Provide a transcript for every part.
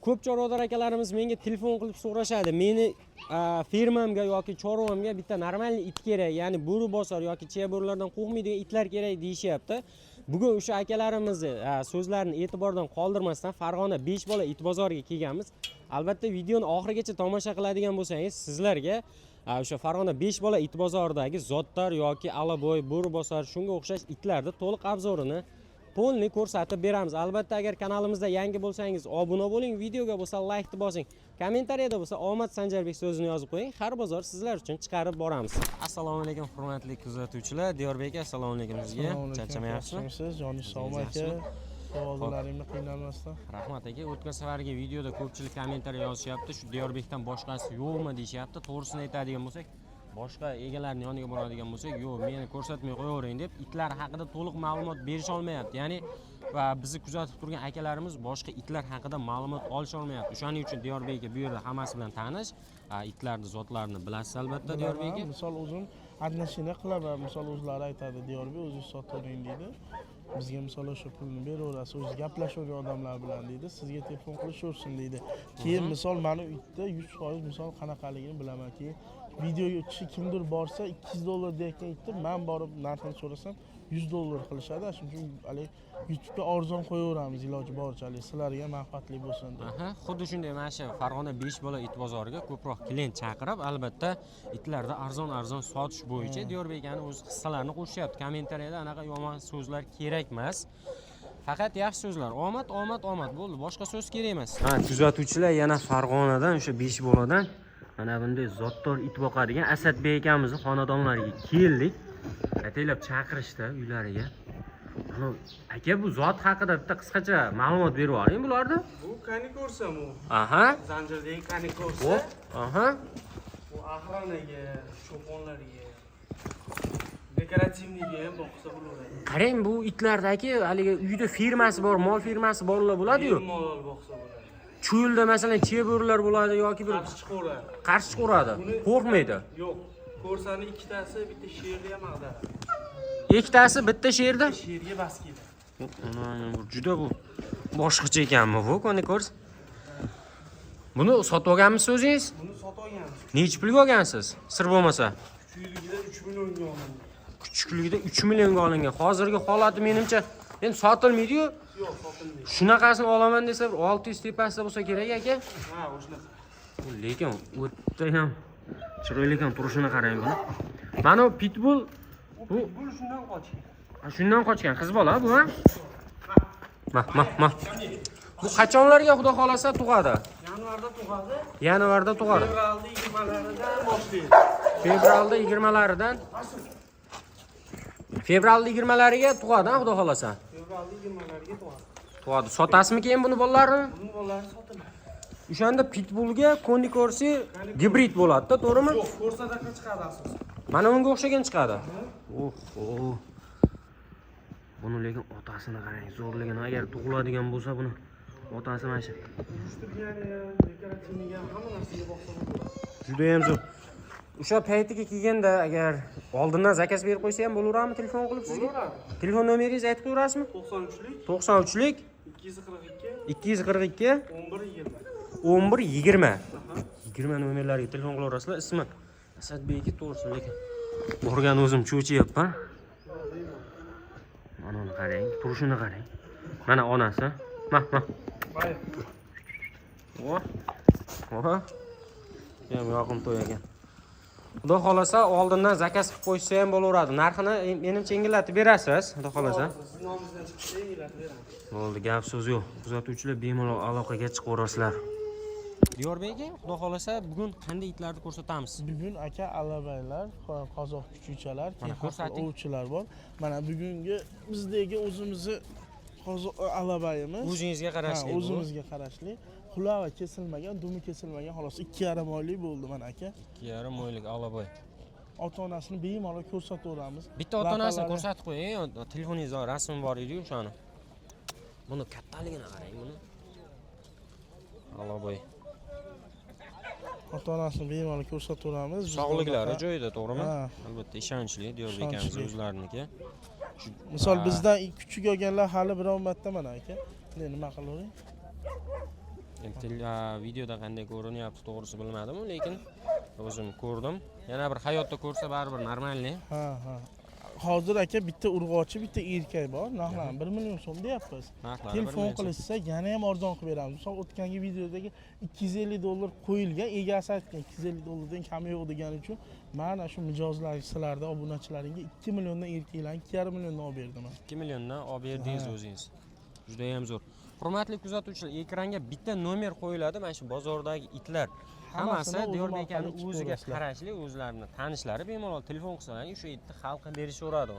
ko'p chorvador akalarimiz menga telefon qilib so'rashadi. Meni fermamga yoki chorvamga bitta normalniy it kerak, ya'ni bo'ri bosar yoki chiya bo'rilardan qo'rqmaydigan itlar kerak deyishyapti. Bugun o'sha akalarimizni so'zlarini e'tibordan qoldirmasdan Farg'ona 5 bola it bozoriga kelganmiz. Albatta videoni oxirigacha tomosha qiladigan bo'lsangiz, sizlarga o'sha Farg'ona 5 bola it bozoridagi zotlar yoki alaboy, bo'ri bosar shunga o'xshash itlarni to'liq obzorini polni ko'rsatib beramiz. Albatta agar kanalimizda yangi bo'lsangiz obuna bo'ling, videoga bo'lsa like bosing, kommentariyada bo'lsa Omad Sanjarbek so'zini yozib qo'ying. Har bozor sizlar uchun chiqarib boramiz. Assalomu alaykum hurmatli kuzatuvchilar. Diyorbek aka, assalomu alaykum sizga. Charchamayapsizmi? Joni sog' aka. Savolaringni qiynalmasdan. Rahmat aka. O'tgan safargi videoda ko'pchilik kommentariy yozishyapti. Shu Diyorbekdan boshqasi yo'qmi deyishyapti. To'g'risini aytadigan bo'lsak, boshqa egalarning yoniga boradigan bo'lsak, yo'q, meni ko'rsatmay qo'yavering deb itlar haqida to'liq ma'lumot berisha olmayapti. Ya'ni va bizni kuzatib turgan akalarimiz boshqa itlar haqida ma'lumot olisha olmayapti. O'shaning uchun Diyorbek aka bu yerda hammasi bilan tanish, itlarning zotlarini bilasiz albatta Diyorbek aka. Misol o'zim adnashina qilaman, misol o'zlari aytadi, Diyorbek o'zingiz sotavering deydi. Bizga misol o'sha pulni beraverasiz, o'zi gaplashavergan odamlar bilan deydi, sizga telefon qilishaversin deydi. Keyin misol meni itda 100% misol qanaqaligini bilaman. Keyin videoga kimdir borsa $200 deyotgan itni men borib narxini so'rasam $100 qilishadi. Shuning uchun hali YouTube'ga arzon qo'yaveramiz iloji boricha, sizlarga manfaatli bo'lsin deb. Xuddi shunday mana shu Farg'ona 5 bola it bozoriga ko'proq klient chaqirib, albatta itlarda arzon sotish bo'yicha Diyorbek akani o'z hissalarini qo'shyapti. Kommentariyada anaqa yomon so'zlar kerak emas. Faqat yaxshi so'zlar. Omad bo'ldi. Boshqa so'z kerak emas. Kuzatuvchilar yana Farg'onadan o'sha 5 boladan mana bunday zotdor it boqadigan Asadbek akamizning xonadonlariga keldik. Ataylab chaqirishdi uylariga. Mana aka bu zot haqida bitta qisqacha ma'lumot berib yuboring bularda. Bu qani ko'rsam u. Zanjirdagi qani ko'rsa. Bu ahronaga, cho'ponlarga, dekorativniga ham boqsa bo'laveradi. Qarang, bu itlardagi haligi uyda firmasi bor, mol firmasi borlar bo'ladi-yu. Mol boqsa bo'ladi. Cho'lda masalan chiya bo'rilar bo'ladi yoki bir qarshi chiqaradi. Qo'rqmaydi. Yo'q. Ko'rsani ikkitasi bitta sherda ham ag'daradi. Ikkitasi bitta sherda? Sherga bas keladi. Bu juda bu boshqacha ekanmi bu, qani ko'rs. Buni sotib olganmisiz o'zingiz? Buni sotib olganmiz. Necha pulga olgansiz? Sir bo'lmasa. Kuchligida 3 millionga olingan. Kuchligida 3 millionga olingan. Hozirgi holati menimcha endi sotilmaydi-yu. Yo'q, sotilmaydi. Shunaqasini olaman desa 600 tepasida bo'lsa kerak aka. Ha, o'shanaqa. Lekin o'tda ham chiroyli ham turishini qarang buni. Mana bu pitbull bu shundan qochgan. Shundan qochgan qiz bola bu, ha? Ma. Bu qachonlarga Xudo xolasa tug'adi? Yanvarda tug'adi. Yanvarda tug'adi. Fevralda 20laridan boshlaydi. Fevralda 20lariga tug'adi, Xudo xolasa. Fevralda 20lariga tug'adi. Sotasizmi keyin buni bolalarini? Buni bolalari sotiladi. O'shanda pitbullga Coney Corsi gibrid bo'ladi-da, to'g'rimi? Yo'q, Corsadaqa chiqadi asosan. Mana unga o'xshagan chiqadi. Oho. Buni lekin otasini qarang, zo'rligini agar tug'iladigan bo'lsa buni otasi mana shu. Dekorativniga hamma narsaga boqsa bo'ladi. Juda ham zo'r. O'sha paytiga kelganda agar oldindan zakaz berib qo'ysa ham bo'laveradimi telefon qilib sizga? Bo'laveradi. Telefon nomeringizni aytib qo'yasizmi? 93lik 242 1120 nomerlariga telefon qilaverasizlar. Ismi Asadbek to'g'risi, lekin borgan o'zim cho'chiyapman. Mana uni qarang, turishini qarang. Mana onasi. Ma. Oha. Ham yoqim to'y ekan. Xudo xolasa oldindan zakaz qilib qo'ysa ham bo'laveradi. Narxini menimcha yengillatib berasiz, xudo xolasa. Siz nomingizdan chiqsa yengillatib beramiz. Bo'ldi, gap so'z yo'q. Kuzatuvchilar bemalol aloqaga chiqaverasizlar. Diyorbek aka, xudo xolasa bugun qanday itlarni ko'rsatamiz? Bugun aka alabaylar, qozoq kuchuvchalar, ovchilar bor. Mana bugungi bizdagi o'zimizni qozoq alabayimiz. O'zingizga qarashli. O'zimizga qarashli. Qulog'i kesilmagan, dumi kesilmagan, xolos 2,5 oylik bo'ldi mana aka. 2,5 oylik alabay. Ota-onasini bemalol ko'rsataveramiz. Bitta ota-onasini ko'rsatib qo'ying. Telefoningizda rasmi bor edi-yu o'shani. Buni kattaligini qarang buni. Alabay. Ota-onasini bemalol ko'rsataveramiz. Sog'liklari joyida, to'g'rimi? Albatta ishonchli Diyorbek akamiz o'zlariniki. Misol bizdan kuchuk olganlar hali biror marta mana aka. Nima qilavering? Videoda qanday ko'rinyapti to'g'risi bilmadim, lekin o'zim ko'rdim. Yana bir hayotda ko'rsa baribir normalniy. Ha. Hozir aka bitta urg'ochi, bitta erkak bor. Narxlari 1 million so'm deyapmiz. Telefon qilishsa yana ham arzon qilib beramiz. Misol o'tgangi videodagi $250 qo'yilgan, egasi aytgan $250 kami yo'q degani uchun mana shu mijozlar sizlarda obunachilaringga 2 milliondan erkaklarga 2,5 milliondan olib berdim. 2 milliondan olib berdingiz o'zingiz. Juda ham zo'r. Hurmatli kuzatuvchilar, ekranga bitta nomer qo'yiladi. Mana shu bozordagi itlar hammasi Diyorbek akaning o'ziga qarashli, o'zlarining tanishlari bemalol telefon qilsalar, o'sha itni xalqqa berishaveradi.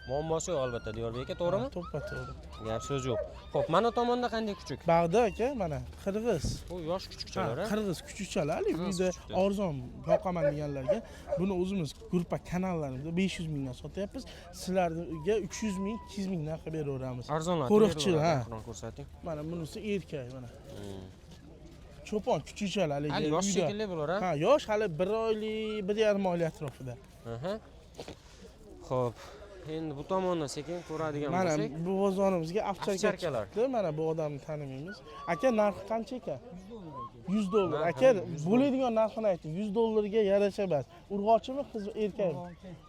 Muammosi yo'q albatta Diyorbek aka, to'g'rimi? To'ppa-to'g'ri. Gap so'z yo'q. Xo'p, mana tomonda qanday kuchuk? Bag'da aka, mana qirg'iz. Bu yosh kuchukchalar, Qirg'iz kuchukchalar, uyda arzon boqaman deganlarga buni o'zimiz gruppa kanallarimizda 500 mingdan sotyapmiz. Sizlarga 300 ming, 200 mingdan qilib beraveramiz. Arzonlar. Qo'riqchi, ha. Ko'rsating. Mana bunisi erkak mana. Cho'pon kuchukchalar hali yosh shekilli bular, ha? Ha, yosh, hali 1 oylik, 1,5 oylik atrofida. Xo'p, endi bu tomondan sekin ko'radigan bo'lsak, mana bu bozorimizga ovcharkalar. Mana bu odamni tanimaymiz. Aka, narxi qancha ekan? $100. Aka, bo'ladigan narxini ayting. $100 ga yarasha emas. Urg'ochimi, qiz, erkakmi?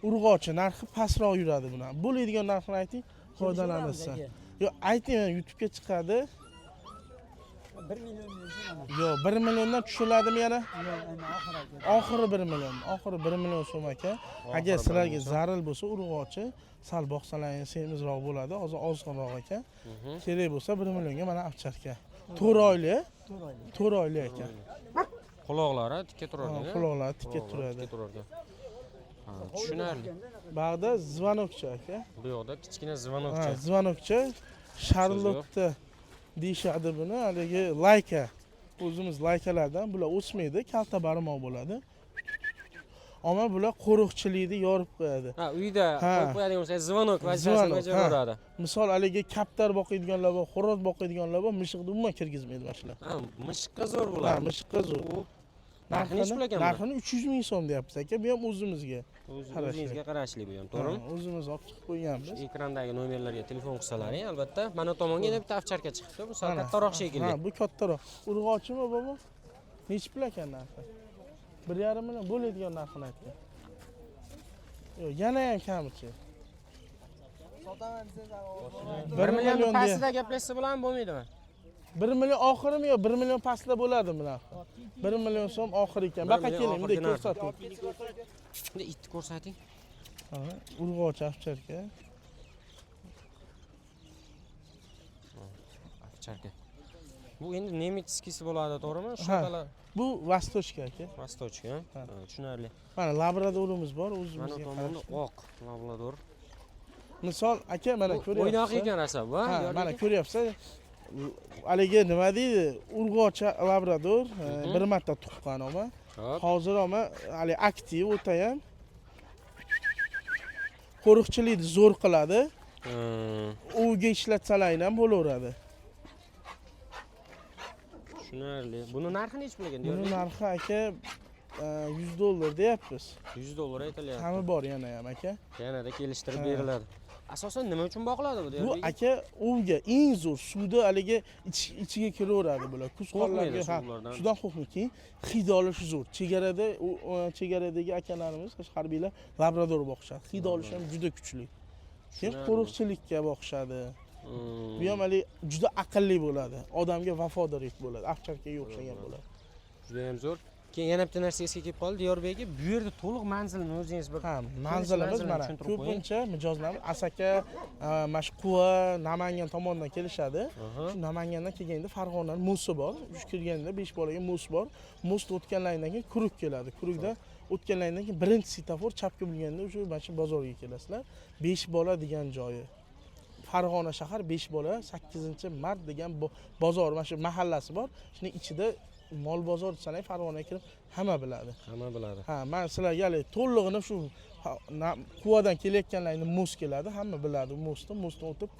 Urg'ochi, narxi pastroq yuradi buni. Bo'ladigan narxini ayting, foydalanilsin. Yo'q, ayting, YouTube'ga chiqadi. 1 million Yo'q, 1 milliondan tushiladimi yana? Oxiri 1 million. Oxiri 1 million so'm aka. Agar sizlarga zaril bo'lsa, urg'ochi sal boqsalaringiz semizroq bo'ladi, hozir ozg'inroq aka. Kerak bo'lsa 1 millionga mana ovcharka. 4 oylik. 4 oylik aka. quloqlari tikka turadi. Quloqlari tikka turadi. Ha, tushunarli. Bag'da zvanokchi aka. Bu yoqda kichkina zvanokchi. Ha, zvanokchi Charlotte deyishadi buni, haligi layka. O'zimiz laykalardan bular o'smaydi, kalta barmoq bo'ladi. Ammo bular qo'riqchilikni yorib qo'yadi. Ha, uyda qo'yib qo'yadigan bo'lsa, zvanok vazifasini bajaradi. Misol haligi kaptar boqadiganlar bor, xo'roz boqadiganlar bor, mishiqni umuman kirgizmaydi mashina. Ha, mishiqqa zo'r bo'ladi. Ha, mishiqqa zo'r. Narxini 300 ming so'm deyapmiz aka, bu ham o'zimizga. O'zingizga qarashli bu ham, to'g'rimi? O'zimiz olib chiqib qo'yganmiz. Ekrandagi nomerlarga telefon qilsalaring, albatta, mana tomonga yana bitta ovcharka chiqibdi. Bu sal kattaroq shekilli. Ha, bu kattaroq. Urg'ochimi bobo? Nechi pul ekan narxi? 1,5 million bo'ladigan narxini aytgan. Yo'q, yana ham kamichi. Sotaman desangiz, 1 million pastida gaplashsa bilan bo'lmaydimi? 1 million oxirimi yo 1 million pastda bo'ladimi narxi? 1 million so'm oxir ekan. Baqa keling, bunday ko'rsating. Bunday itni ko'rsating. Ha, urg'ochi ovcharka. Ovcharka. Bu endi nemitskisi bo'ladi, to'g'rimi? Shotalar. Bu Vostochka aka. Vostochka, tushunarli. Mana labradorimiz bor, o'zimizga. Mana tomonda oq labrador. Misol aka, mana ko'ryapsiz. O'ynoq ekan rosa bu, ha? Mana ko'ryapsiz. Haligi nima deydi? Urg'ochi labrador, bir marta tuqqan ama. Hozir ama hali aktiv o'ta ham. Qo'riqchilikni zo'r qiladi. Uyga ishlatsalar ham bo'laveradi. Tushunarli. Buni narxi necha pul ekan? Buni narxi aka $100 deyapmiz. $100 aytilyapti. Qami bor yana ham aka. Yanada kelishtirib beriladi. Asosan nima uchun boqiladi bu Bu aka ovga eng zo'r suvda haligi ichiga kiraveradi bular. Kuzqonlarga sudan qo'rqmayki, hid olishi zo'r. Chegaradagi akalarimiz, harbiylar labrador boqishadi. Hid olishi ham juda kuchli. Keyin qo'riqchilikka boqishadi. Bu ham hali juda aqlli bo'ladi. Odamga vafodor bo'ladi. Ovcharkaga o'xshagan bo'ladi. Juda ham zo'r. Keyin yana bitta narsa esga kelib qoldi, Diyorbek aka, bu yerda to'liq manzilni o'zingiz bir. Ha, manzilimiz mana ko'pincha mijozlarimiz Asaka, Mashquva, Namangan tomonidan kelishadi. Shu Namangandan kelganda Farg'onaning musi bor. Shu kirganda 5 bolaga mus bor. Musni o'tganlaridan keyin Kuruk keladi. Kurukda o'tganlaridan keyin birinchi svetofor chapga bo'lganda o'sha mana shu bozorga kelasizlar. 5 bola degan joyi. Farg'ona shahar 5 bola 8-mart degan bozor, mana shu mahallasi bor. Shuning ichida mol bozor sanay Farg'onaga kirib hamma biladi. Hamma biladi. Ha, men sizlarga hali to'lig'ini shu Quvadan kelayotganlarni mus keladi, hamma biladi. Musdan o'tib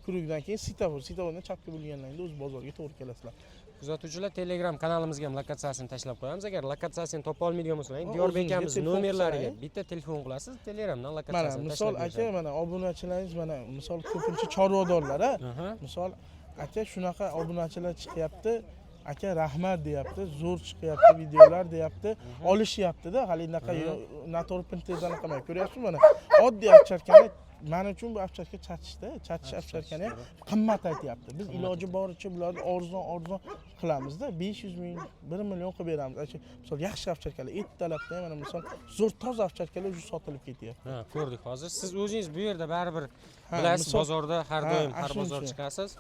Kurukdan keyin Sitavordan chapga bo'lganlarni o'z bozorga to'g'ri kelasizlar. Kuzatuvchilar, Telegram kanalimizga ham lokatsiyasini tashlab qo'yamiz. Agar lokatsiyasini topa olmaydigan bo'lsangiz, Diyorbek akamiz nomerlariga bitta telefon qilasiz, Telegramdan lokatsiyasini tashlab qo'yasiz. Misol aka, mana obunachilaringiz mana misol ko'pincha chorvadorlar, misol aka shunaqa obunachilar chiqyapti. aka rahmat deyapti, zo'r chiqyapti videolar deyapti, olishyapti-da, hali unaqa noto'g'ri pintezdan qilmay ko'ryapsizmi mana. Oddiy ovcharkani men uchun bu ovcharka chatishda, chatish ovcharkani ham qimmat aytyapti. Biz iloji boricha bularni arzon qilamizda, 500 ming, 1 million qilib beramiz. Misol yaxshi ovcharkalar, ertalabda ham mana misol zo'r toza ovcharkalar уже sotilib ketyapti. Ha, ko'rdik hozir. Siz o'zingiz bu yerda baribir bilasiz, bozorda har doim har bozor chiqasiz.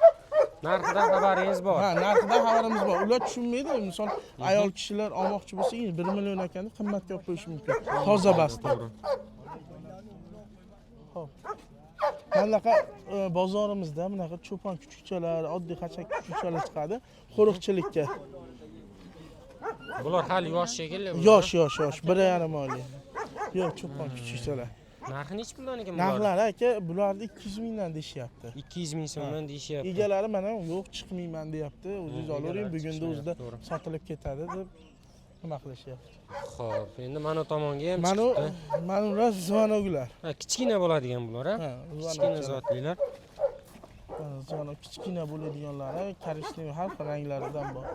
Narxidan xabaringiz bor. Ha, narxidan xabarimiz bor. Ular tushunmaydi. Misol ayol kishilar olmoqchi bo'lsangiz 1 million ekani qimmatga olib qo'yish mumkin. Toza basta. Xo'p. Bunaqa bozorimizda bunaqa cho'pon kuchukchalar, oddiy qachak kuchukchalar chiqadi qo'riqchilikka. Bular hali yosh shekilli. Yosh, 1,5 oylik. Yo'q, cho'pon kuchukchalar. Narxi nechi pullarniki bular? Narxlari aka, bularni 200 mingdan deyishyapti. 200 ming so'mdan deyishyapti. Egalari mana yo'q chiqmayman deyapti. O'zingiz olavering, bugunda o'zida sotilib ketadi deb nima qilishyapti. Xo'p, endi mana tomonga ham Mana ular zvonoglar. Ha, kichkina bo'ladigan bular, ha? Kichkina zotlilar. Zvonok kichkina bo'ladiganlari, korishniy har xil ranglaridan bor.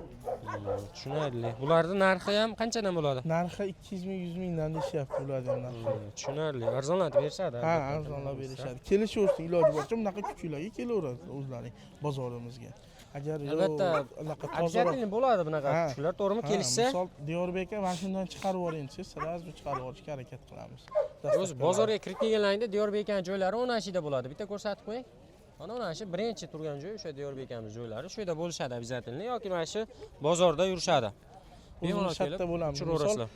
Tushunarli. Bularning narxi ham qanchadan bo'ladi? Narxi 200 ming, 100 mingdan deyishyapti ularning narxi. Tushunarli. Arzonlatib berishadi. Ha, arzonlab berishadi. Kelishaversin, iloji boricha bunaqa kuchuklarga kelaveradi o'zlarining bozorimizga. Agar albatta unaqa обязательно bo'ladi bunaqa kuchuklar, to'g'rimi? Kelishsa, misol Diyorbekka mashinadan chiqarib yuboring desa, sразу chiqarib yuborishga harakat qilamiz. o'z bozorga kirib kelganlaringda Diyorbekning joylari o'nashida bo'ladi. Bitta ko'rsatib qo'ying. Mana o'nashi birinchi turgan joy o'sha Diyorbekamiz joylari. Shu yerda bo'lishadi обязательно yoki mana shu bozorda yurishadi. Bemalol kelib tushaverasizlar.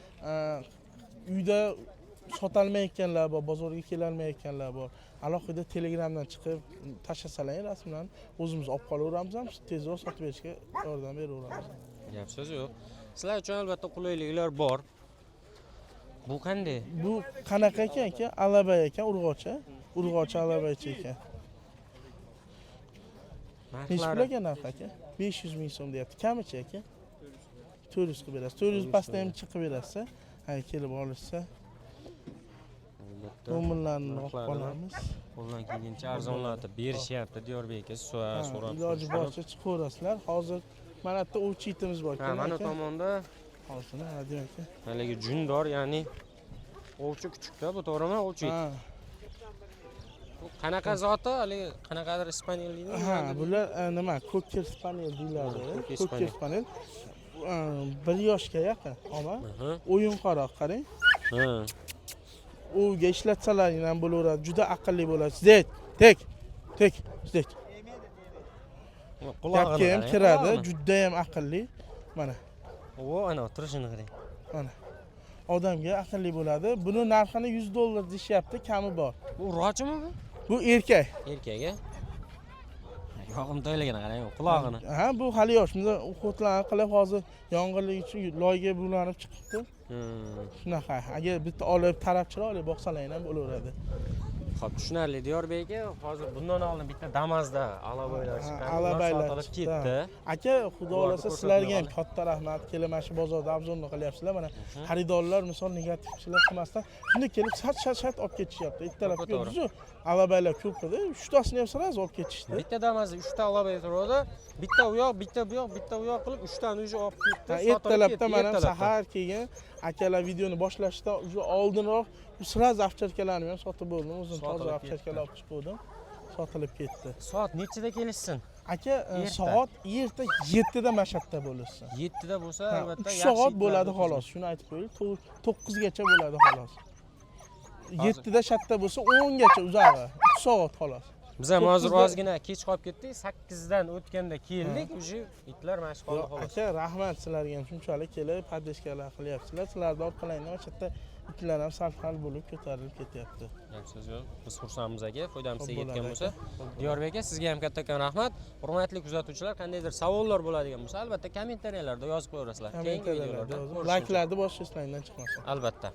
Uyda sotalmayotganlar bor, bozorga kelolmayotganlar bor. Alohida Telegramdan chiqib tashlasalar rasmlarni o'zimiz olib qolaveramiz ham tezroq sotib berishga yordam beraveramiz. Gap so'z yo'q. Sizlar uchun albatta qulayliklar bor. Bu qanday? Bu qanaqa ekan aka? Alabay ekan, urg'ochi alabaychi ekan. Nechi pul ekan narxi aka? 500 ming so'm deyapti. Kamichi aka? 400 qilib berasiz. 400 pastdan ham chiqib berasiz. Ha, kelib olishsa. To'minlarni olib qolamiz. Qo'ldan kelgancha arzonlatib berishyapti Diyorbekka, so'rab. Iloji boricha chiqaverasizlar. Hozir mana bu ovchi itimiz bor. Ha, mana tomonda hozir nima deyapti? haligi jundor, ya'ni ovchi kuchukda, bu to'g'rimi? Ovchi. Ha. Bu qanaqa zoti? Haligi qanaqadir ispaniyol deydi. Ha, bular nima? Ko'kir spaniel deyiladi. Ko'kir spaniel. 1 yoshga yaqin, ama o'yinqaroq qarang. Ha. Uga ishlatsalaring ham bo'laveradi. Juda aqlli bo'ladi. Tek. Gapga ham kiradi, juda ham aqlli. Mana. Ana turishini qarang. Mana. Odamga aqlli bo'ladi. Buni narxini $100 deyishyapti, kami bor. Bu rochimi bu? Bu erkak. Erkak-a? Yo'g'im to'yligini qarang, qulog'ini. Ha, bu hali yosh. Bunda o'qitlanib qilib hozir yong'inlik uchun loyga bulanib chiqibdi. Shunaqa. Agar bitta olib tarafchilar olib boqsalaring ham bo'laveradi. Xo'p, tushunarli. Diyorbekka hozir bundan oldin bitta Damazda alabaylar chiqqan. Alabaylar sotilib ketdi. Aka, xudo xolasa sizlarga ham katta rahmat. Kelib mana shu bozorda obzorni qilyapsizlar. Mana xaridorlar misol negativchilar qilmasdan shunda kelib shat olib ketishyapti. Ertalab ko'rdingiz-ku? Alabaylar ko'p edi. 3 tasini ham sразу olib ketishdi. Bitta Damazda 3 ta alabay turadi. Bitta u yoq, bitta bu yoq, bitta u yoq qilib 3 tani уже olib ketdi. Ertalabda mana sahar kelgan akalar videoni boshlashdan уже oldinroq sразу ovcharkalarni ham sotib bo'ldim. O'zim toza ovcharkalar olib chiqdim. Sotilib ketdi. Soat nechida kelishsin? Aka, soat erta 7 da mashatda bo'lsin. 7 da bo'lsa, albatta 3 soat bo'ladi xolos. Shuni aytib qo'ying. 9 gacha bo'ladi xolos. 7 da shatda bo'lsa 10 gacha uzog'i. 3 soat xolos. Biz ham hozir ozgina kech qolib ketdik. 8 dan o'tganda keldik, уже itlar mashq qildi xolos. Aka, rahmat sizlarga ham shunchalik kelib poddeskalar qilyapsizlar. Sizlarni orqalaringdan o'sha itlar ham sal-pal bo'lib ko'tarilib ketyapti. Gap so'z yo'q. Biz xursandmiz aka, foydamiz yetgan bo'lsa. Diyorbek aka, sizga ham kattakon rahmat. Hurmatli kuzatuvchilar, qandaydir savollar bo'ladigan bo'lsa, albatta kommentariyalarda yozib qo'yaverasizlar. Keyingi videolarda layklarni bosishingizdan chiqmasin. Albatta.